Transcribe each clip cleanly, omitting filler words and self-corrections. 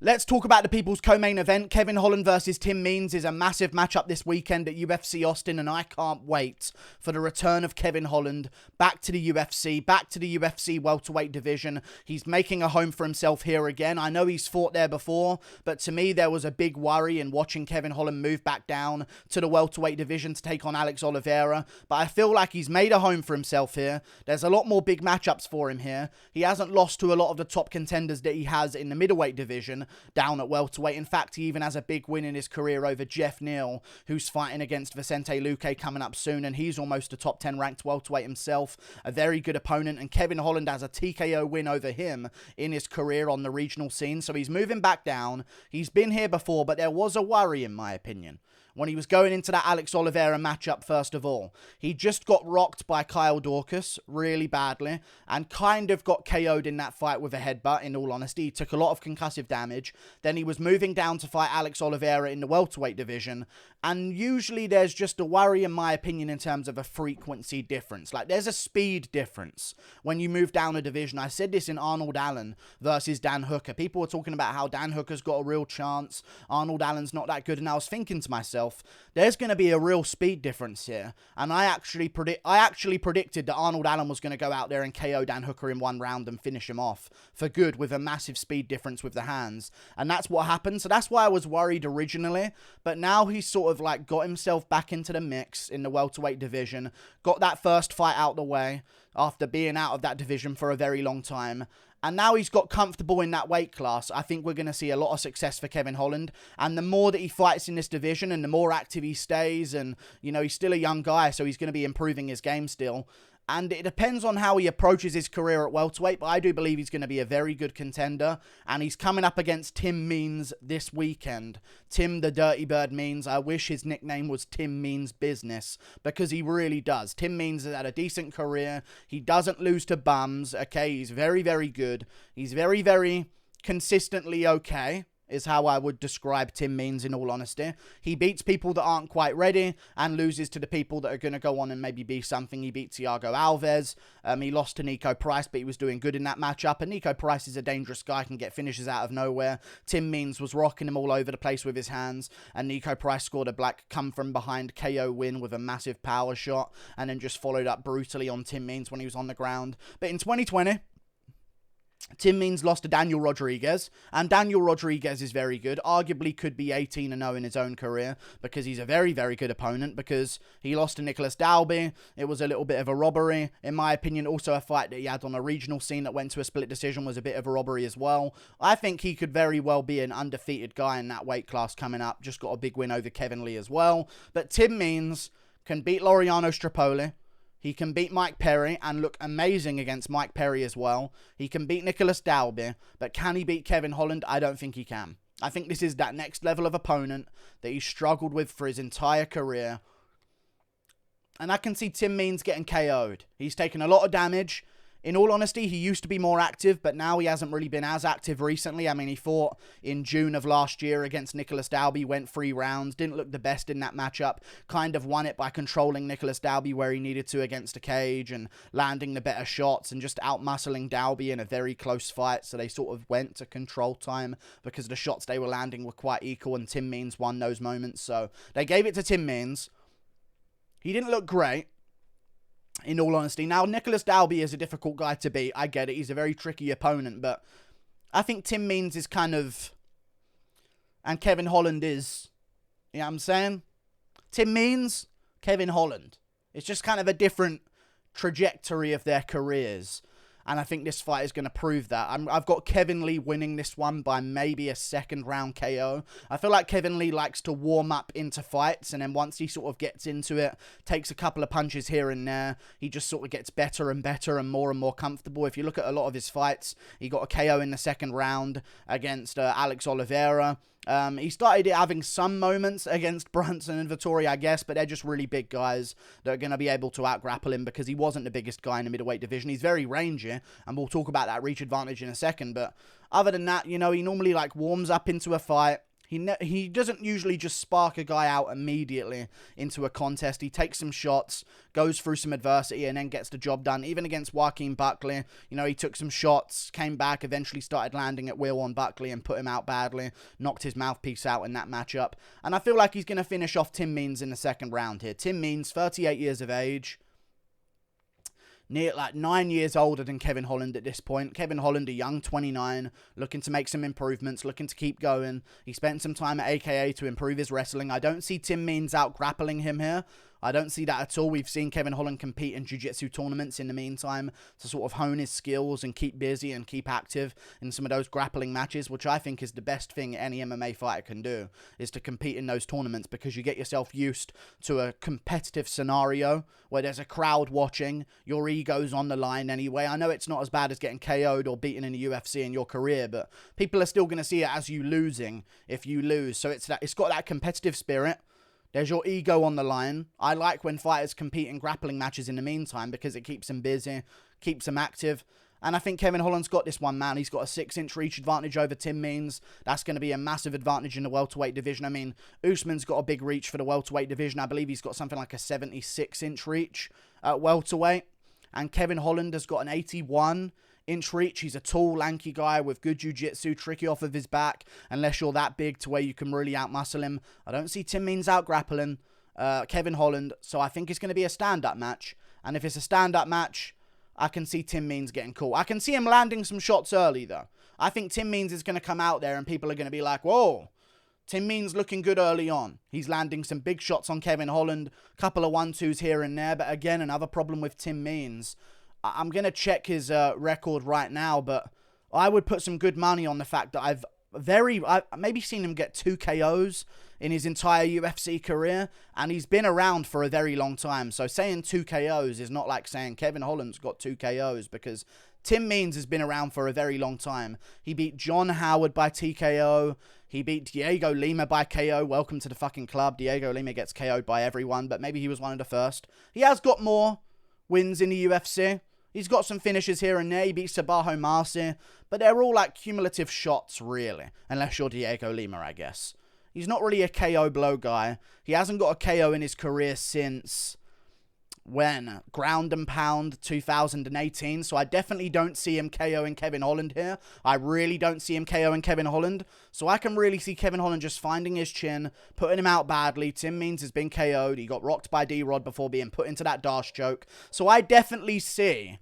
Let's talk about the people's co-main event. Kevin Holland versus Tim Means is a massive matchup this weekend at UFC Austin, and I can't wait for the return of Kevin Holland back to the UFC welterweight division. He's making a home for himself here again. I know he's fought there before, but to me there was a big worry in watching Kevin Holland move back down to the welterweight division to take on Alex Oliveira, but I feel like he's made a home for himself here. There's a lot more big matchups for him here. He hasn't lost to a lot of the top contenders that he has in the middleweight division down at welterweight. In fact, he even has a big win in his career over Jeff Neal, who's fighting against Vicente Luque coming up soon, and he's almost a top 10 ranked welterweight himself. A very good opponent, and Kevin Holland has a TKO win over him in his career on the regional scene, so he's moving back down. He's been here before, but there was a worry, in my opinion, when he was going into that Alex Oliveira matchup. First of all, he just got rocked by Kyle Dorcas really badly and kind of got KO'd in that fight with a headbutt, in all honesty. He took a lot of concussive damage. Then he was moving down to fight Alex Oliveira in the welterweight division, and usually there's just a worry, in my opinion, in terms of a frequency difference. Like, there's a speed difference when you move down a division. I said this in Arnold Allen versus Dan Hooker. People were talking about how Dan Hooker's got a real chance, Arnold Allen's not that good, and I was thinking to myself, there's going to be a real speed difference here. And I actually predicted that Arnold Allen was going to go out there and KO Dan Hooker in one round and finish him off for good with a massive speed difference with the hands. And that's what happened. So that's why I was worried originally. But now he's sort of like got himself back into the mix in the welterweight division, got that first fight out the way after being out of that division for a very long time. And now he's got comfortable in that weight class. I think we're going to see a lot of success for Kevin Holland. And the more that he fights in this division and the more active he stays, and, you know, he's still a young guy, so he's going to be improving his game still. And it depends on how he approaches his career at welterweight, but I do believe he's going to be a very good contender. And he's coming up against Tim Means this weekend. Tim the Dirty Bird Means. I wish his nickname was Tim Means Business, because he really does. Tim Means has had a decent career. He doesn't lose to bums, okay? He's very, very good. He's very, very consistently okay, is how I would describe Tim Means, in all honesty. He beats people that aren't quite ready and loses to the people that are going to go on and maybe be something. He beat Thiago Alves. He lost to Nico Price, but he was doing good in that matchup. And Nico Price is a dangerous guy, can get finishes out of nowhere. Tim Means was rocking him all over the place with his hands. And Nico Price scored a black come-from-behind KO win with a massive power shot, and then just followed up brutally on Tim Means when he was on the ground. But in 2020... Tim Means lost to Daniel Rodriguez, and Daniel Rodriguez is very good. Arguably could be 18-0 in his own career, because he's a very, very good opponent, because he lost to Nicholas Dalby. It was a little bit of a robbery, in my opinion. Also, a fight that he had on a regional scene that went to a split decision was a bit of a robbery as well. I think he could very well be an undefeated guy in that weight class coming up. Just got a big win over Kevin Lee as well. But Tim Means can beat Laureano Strapoli. He can beat Mike Perry and look amazing against Mike Perry as well. He can beat Nicholas Dalby, but can he beat Kevin Holland? I don't think he can. I think this is that next level of opponent that he struggled with for his entire career. And I can see Tim Means getting KO'd. He's taken a lot of damage. In all honesty, he used to be more active, but now he hasn't really been as active recently. I mean, he fought in June of last year against Nicholas Dalby, went 3 rounds, didn't look the best in that matchup, kind of won it by controlling Nicholas Dalby where he needed to against a cage and landing the better shots and just out-muscling Dalby in a very close fight. So they sort of went to control time because the shots they were landing were quite equal, and Tim Means won those moments. So they gave it to Tim Means. He didn't look great, in all honesty. Now, Nicholas Dalby is a difficult guy to beat. I get it. He's a very tricky opponent, but I think Tim Means is kind of... And Kevin Holland is... You know what I'm saying? Tim Means, Kevin Holland. It's just kind of a different trajectory of their careers. And I think this fight is going to prove that. I've got Kevin Lee winning this one by maybe a second round KO. I feel like Kevin Lee likes to warm up into fights, and then once he sort of gets into it, takes a couple of punches here and there, he just sort of gets better and better and more comfortable. If you look at a lot of his fights, he got a KO in the second round against Alex Oliveira. He started having some moments against Brunson and Vettori, I guess, but they're just really big guys that are going to be able to out-grapple him because he wasn't the biggest guy in the middleweight division. He's very rangy, and we'll talk about that reach advantage in a second, but other than that, you know, he normally, like, warms up into a fight. He doesn't usually just spark a guy out immediately into a contest. He takes some shots, goes through some adversity, and then gets the job done. Even against Joaquin Buckley, he took some shots, came back, eventually started landing at will on Buckley and put him out badly, knocked his mouthpiece out in that matchup. And I feel like he's going to finish off Tim Means in the second round here. Tim Means, 38 years of age. Near 9 years older than Kevin Holland at this point. Kevin Holland, a young 29, looking to make some improvements, looking to keep going. He spent some time at AKA to improve his wrestling. I don't see Tim Means out grappling him here. I don't see that at all. We've seen Kevin Holland compete in jiu-jitsu tournaments in the meantime to sort of hone his skills and keep busy and keep active in some of those grappling matches, which I think is the best thing any MMA fighter can do, is to compete in those tournaments, because you get yourself used to a competitive scenario where there's a crowd watching, your ego's on the line anyway. I know it's not as bad as getting KO'd or beaten in the UFC in your career, but people are still going to see it as you losing if you lose. So it's got that competitive spirit. There's your ego on the line. I like when fighters compete in grappling matches in the meantime, because it keeps them busy, keeps them active. And I think Kevin Holland's got this one, man. He's got a 6-inch reach advantage over Tim Means. That's going to be a massive advantage in the welterweight division. I mean, Usman's got a big reach for the welterweight division. I believe he's got something like a 76-inch reach at welterweight. And Kevin Holland has got an 81-inch reach. He's a tall, lanky guy with good jiu-jitsu, tricky off of his back, unless you're that big to where you can really outmuscle him. I don't see Tim Means out grappling Kevin Holland, so I think it's going to be a stand-up match. And if it's a stand-up match, I can see Tim Means getting caught. I can see him landing some shots early, though. I think Tim Means is going to come out there and people are going to be like, whoa, Tim Means looking good early on. He's landing some big shots on Kevin Holland, couple of 1-2s here and there. But again, another problem with Tim Means. I'm going to check his record right now, but I would put some good money on the fact that I've maybe seen him get 2 KOs in his entire UFC career, and he's been around for a very long time. So saying 2 KOs is not like saying Kevin Holland's got 2 KOs, because Tim Means has been around for a very long time. He beat John Howard by TKO. He beat Diego Lima by KO. Welcome to the fucking club. Diego Lima gets KO'd by everyone, but maybe he was one of the first. He has got more wins in the UFC. He's got some finishes here and there. He beat Sabajo Marci, but they're all like cumulative shots, really, unless you're Diego Lima, I guess. He's not really a KO blow guy. He hasn't got a KO in his career since when? Ground and Pound 2018. So I definitely don't see him KOing Kevin Holland here. I really don't see him KOing Kevin Holland. So I can really see Kevin Holland just finding his chin, putting him out badly. Tim Means has been KO'd. He got rocked by D-Rod before being put into that dash choke. So I definitely see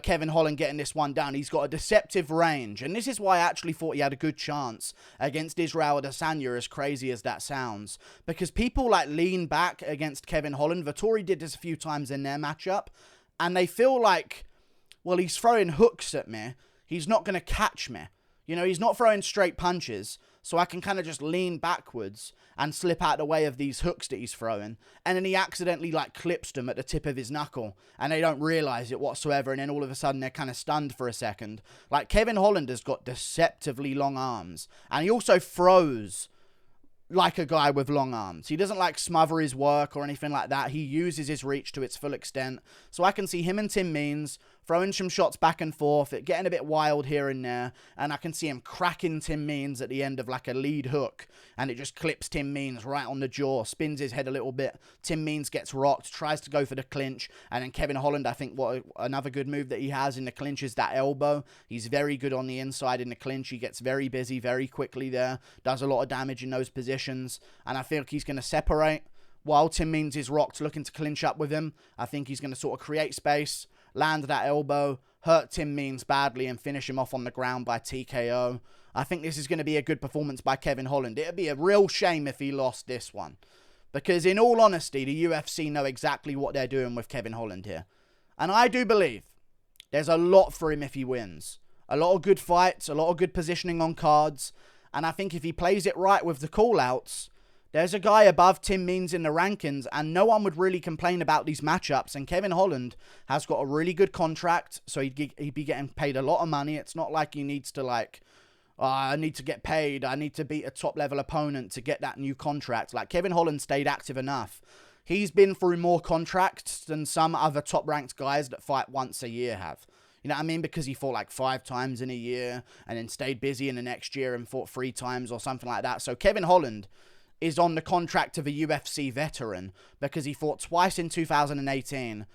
Kevin Holland getting this one down. He's got a deceptive range, and this is why I actually thought he had a good chance against Israel Adesanya, as crazy as that sounds, because people like lean back against Kevin Holland. Vettori did this a few times in their matchup, and they feel like, well, he's throwing hooks at me, he's not going to catch me. He's not throwing straight punches, so I can kind of just lean backwards and slip out the way of these hooks that he's throwing. And then he accidentally, clips them at the tip of his knuckle, and they don't realize it whatsoever, and then all of a sudden they're kind of stunned for a second. Kevin Holland has got deceptively long arms, and he also throws like a guy with long arms. He doesn't smother his work or anything like that. He uses his reach to its full extent. So I can see him and Tim Means throwing some shots back and forth, it getting a bit wild here and there, and I can see him cracking Tim Means at the end of a lead hook, and it just clips Tim Means right on the jaw, spins his head a little bit. Tim Means gets rocked, tries to go for the clinch, and then Kevin Holland, I think another good move that he has in the clinch is that elbow. He's very good on the inside in the clinch. He gets very busy very quickly there, does a lot of damage in those positions, and I feel like he's going to separate while Tim Means is rocked, looking to clinch up with him. I think he's going to sort of create space, land that elbow, hurt Tim Means badly, and finish him off on the ground by TKO. I think this is going to be a good performance by Kevin Holland. It would be a real shame if he lost this one, because in all honesty, the UFC know exactly what they're doing with Kevin Holland here. And I do believe there's a lot for him if he wins. A lot of good fights, a lot of good positioning on cards, and I think if he plays it right with the call-outs, there's a guy above Tim Means in the rankings, and no one would really complain about these matchups. And Kevin Holland has got a really good contract, so he'd be getting paid a lot of money. It's not like he needs to I need to get paid, I need to beat a top-level opponent to get that new contract. Kevin Holland stayed active enough. He's been through more contracts than some other top-ranked guys that fight once a year have. You know what I mean? Because he fought like 5 times in a year and then stayed busy in the next year and fought 3 times or something like that. So Kevin Holland is on the contract of a UFC veteran because he fought twice in 2018.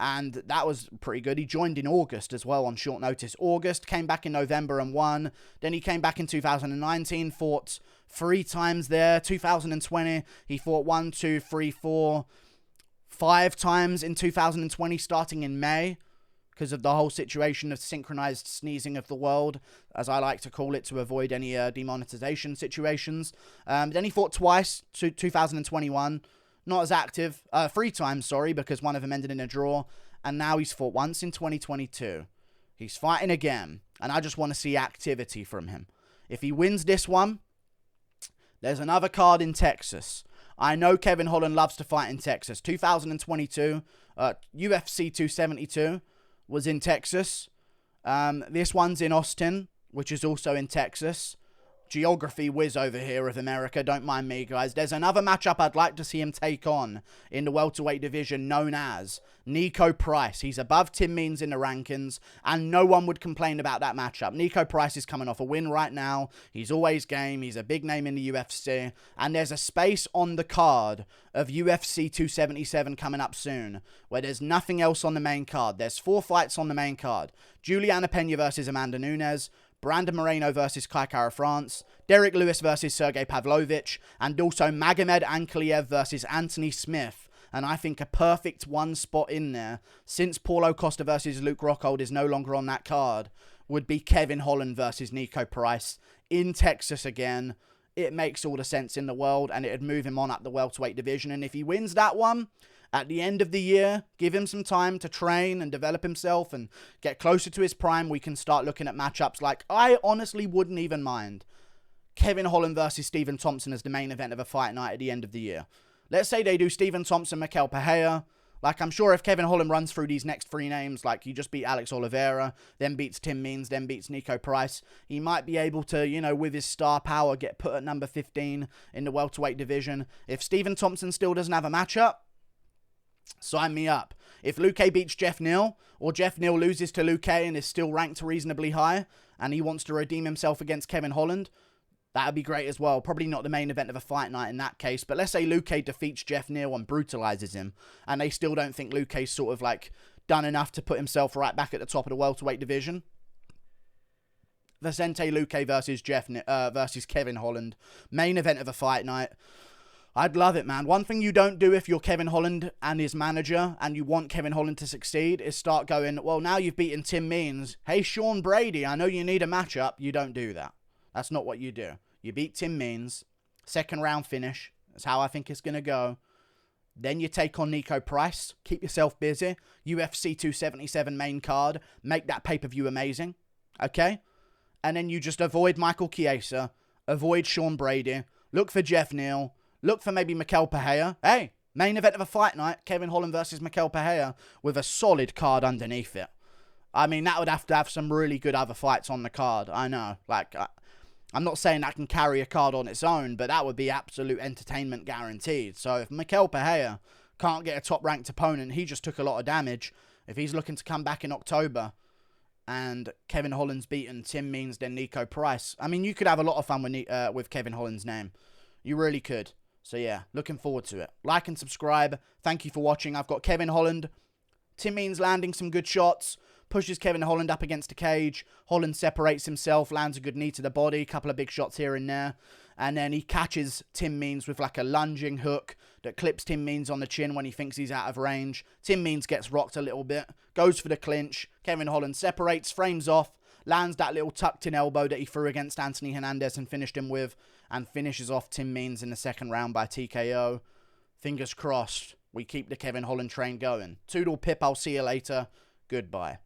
And that was pretty good. He joined in August as well on short notice. August, came back in November and won. Then he came back in 2019, fought 3 times there. 2020, he fought 1, 2, 3, 4, 5 times in 2020, starting in May, because of the whole situation of synchronized sneezing of the world, as I like to call it, to avoid any demonetization situations. Then he fought twice, 2021. Not as active, 3 times, sorry, because one of them ended in a draw. And now he's fought once in 2022. He's fighting again. And I just want to see activity from him. If he wins this one, there's another card in Texas. I know Kevin Holland loves to fight in Texas. 2022, UFC 272 was in Texas. This one's in Austin, which is also in Texas. Geography whiz over here of America, don't mind me, guys. There's another matchup I'd like to see him take on in the welterweight division, known as Niko Price. He's above Tim Means in the rankings, and no one would complain about that matchup. Niko Price is coming off a win right now. He's always game. He's a big name in the UFC, and there's a space on the card of UFC 277 coming up soon, where there's nothing else on the main card. There's 4 fights on the main card. Juliana Pena versus Amanda Nunes, Brandon Moreno versus Kai Kara France, Derek Lewis versus Sergey Pavlovich, and also Magomed Ankalaev versus Anthony Smith. And I think a perfect one spot in there, since Paulo Costa versus Luke Rockhold is no longer on that card, would be Kevin Holland versus Niko Price in Texas again. It makes all the sense in the world, and it'd move him on up the welterweight division. And if he wins that one, at the end of the year, give him some time to train and develop himself and get closer to his prime, we can start looking at matchups like, I honestly wouldn't even mind Kevin Holland versus Stephen Thompson as the main event of a fight night at the end of the year. Let's say they do Stephen Thompson, Mikel Pereira. Like, I'm sure if Kevin Holland runs through these next 3 names, like he just beat Alex Oliveira, then beats Tim Means, then beats Niko Price, he might be able to, you know, with his star power, get put at number 15 in the welterweight division. If Stephen Thompson still doesn't have a matchup, sign me up. If Luque beats Jeff Neal, or Jeff Neal loses to Luque and is still ranked reasonably high, and he wants to redeem himself against Kevin Holland, that would be great as well. Probably not the main event of a fight night in that case, but let's say Luque defeats Jeff Neal and brutalizes him, and they still don't think Luque's sort of like done enough to put himself right back at the top of the welterweight division. Vicente Luque versus Kevin Holland, main event of a fight night. I'd love it, man. One thing you don't do if you're Kevin Holland and his manager and you want Kevin Holland to succeed is start going, well, now you've beaten Tim Means. Hey, Sean Brady, I know you need a matchup. You don't do that. That's not what you do. You beat Tim Means. 2nd round finish. That's how I think it's going to go. Then you take on Niko Price. Keep yourself busy. UFC 277 main card. Make that pay-per-view amazing. Okay? And then you just avoid Michael Chiesa. Avoid Sean Brady. Look for Jeff Neal. Look for maybe Mikel Pereira. Hey, main event of a fight night, Kevin Holland versus Mikel Pereira with a solid card underneath it. I mean, that would have to have some really good other fights on the card. I know. Like, I'm not saying that can carry a card on its own, but that would be absolute entertainment guaranteed. So if Mikel Pereira can't get a top-ranked opponent, he just took a lot of damage. If he's looking to come back in October and Kevin Holland's beaten Tim Means, then Niko Price, I mean, you could have a lot of fun with Kevin Holland's name. You really could. So yeah, looking forward to it. Like and subscribe. Thank you for watching. I've got Kevin Holland. Tim Means landing some good shots. Pushes Kevin Holland up against the cage. Holland separates himself. Lands a good knee to the body. Couple of big shots here and there. And then he catches Tim Means with like a lunging hook that clips Tim Means on the chin when he thinks he's out of range. Tim Means gets rocked a little bit. Goes for the clinch. Kevin Holland separates. Frames off. Lands that little tucked-in elbow that he threw against Anthony Hernandez and finished him with. And finishes off Tim Means in the 2nd round by TKO. Fingers crossed we keep the Kevin Holland train going. Toodle pip, I'll see you later. Goodbye.